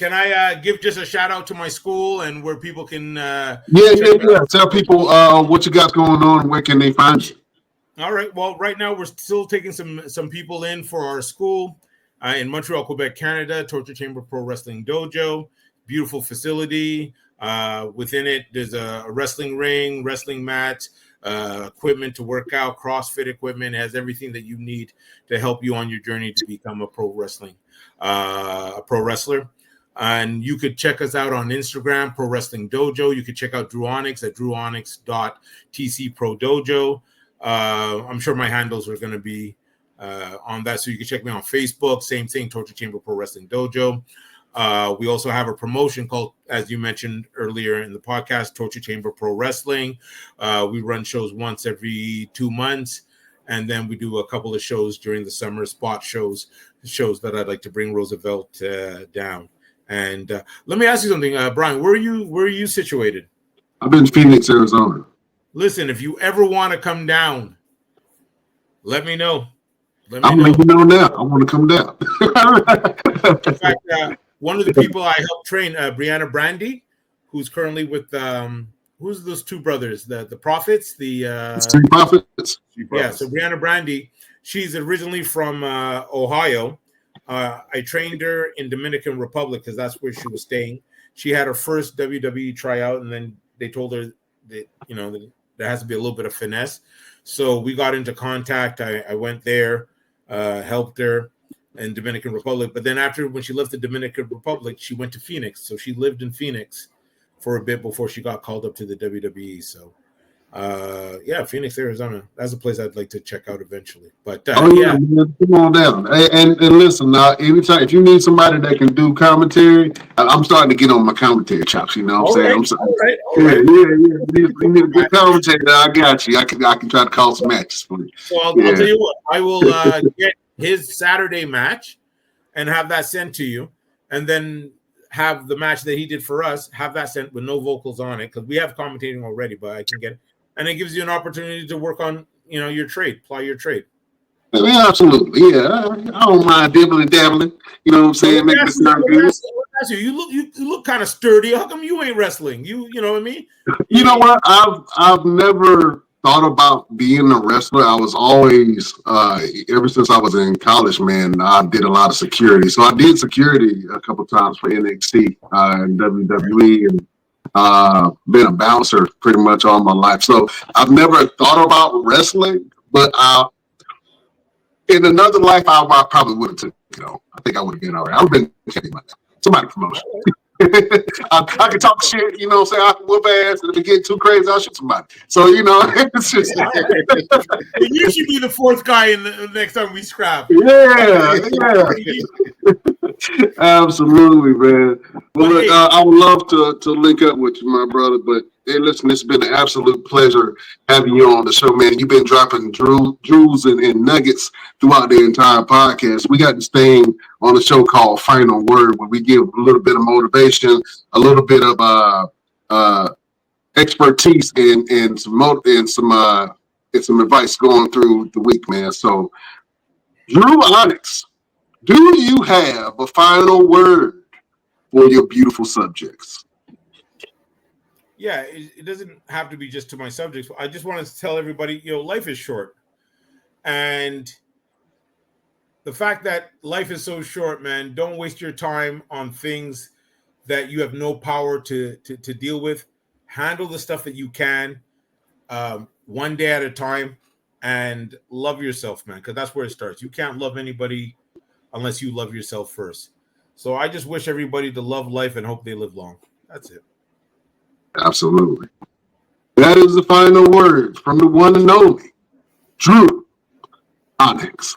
Can I give just a shout out to my school and where people can? Tell people what you got going on and where can they find you. All right. Well, right now we're still taking some people in for our school in Montreal, Quebec, Canada. Torture Chamber Pro Wrestling Dojo, beautiful facility. Within it, there's a wrestling ring, wrestling mats, equipment to work out, CrossFit equipment. It has everything that you need to help you on your journey to become a pro wrestler. And you could check us out on Instagram, Pro Wrestling Dojo. You could check out Drew Onyx at drewonyx.tcprodojo. I'm sure my handles are going to be on that, so you can check me on Facebook. Same thing, Torture Chamber Pro Wrestling Dojo. We also have a promotion called, as you mentioned earlier in the podcast, Torture Chamber Pro Wrestling. We run shows once every 2 months, and then we do a couple of shows during the summer, spot shows that I'd like to bring Roosevelt down. And let me ask you something, Brian. Where are you situated? I'm in Phoenix, Arizona. Listen, if you ever want to come down, let me know. I'm letting you know now. I want to come down. In fact, one of the people I helped train, Brianna Brandy, who's currently with who's those two brothers, the Prophets, the Street Prophets. Yeah, so Brianna Brandy, she's originally from Ohio. I trained her in Dominican Republic because that's where she was staying. She had her first WWE tryout, and then they told her that that there has to be a little bit of finesse. So we got into contact. I went there, helped her in Dominican Republic. But then when she left the Dominican Republic, she went to Phoenix. So she lived in Phoenix for a bit before she got called up to the WWE. So Phoenix, Arizona. That's a place I'd like to check out eventually. But man, come on down. And listen, now, anytime if you need somebody that can do commentary, I'm starting to get on my commentary chops. You know what I'm saying? All right. You need a good commentator. I got you. I can try to call some matches for you. So I'll tell you what. I will get his Saturday match and have that sent to you, and then have the match that he did for us, have that sent with no vocals on it, because we have commentating already, but I can get it. And it gives you an opportunity to work on, your trade, ply your trade. Yeah, absolutely. Yeah, I don't mind dibbling dabbling. You know what I'm saying? Make this sound good. You look kind of sturdy. How come you ain't wrestling? You know what I mean? You know what? I've never thought about being a wrestler. I was always, ever since I was in college, man, I did a lot of security. So I did security a couple times for NXT and WWE, and been a bouncer pretty much all my life. So I've never thought about wrestling, but in another life, I probably would have took it on. I think I would have been all right. I've been somebody promotion. I can talk shit, you know what I'm saying? I can whoop ass, and if it get too crazy, I'll shoot somebody. So, it's just you should be the fourth guy in the next time we scrap. Yeah. Absolutely, man. Well, look, I would love to link up with you, my brother, but hey, listen, it's been an absolute pleasure having you on the show, man. You've been dropping jewels and nuggets throughout the entire podcast. We got this thing on the show called Final Word, where we give a little bit of motivation, a little bit of expertise, and some advice going through the week, man. So, Drew Onyx, do you have a final word for your beautiful subjects? Yeah, it doesn't have to be just to my subjects. I just wanted to tell everybody, life is short. And the fact that life is so short, man, don't waste your time on things that you have no power to deal with. Handle the stuff that you can, one day at a time, and love yourself, man, because that's where it starts. You can't love anybody unless you love yourself first. So I just wish everybody to love life and hope they live long. That's it. Absolutely. That is the final word from the one and only Drew Onyx.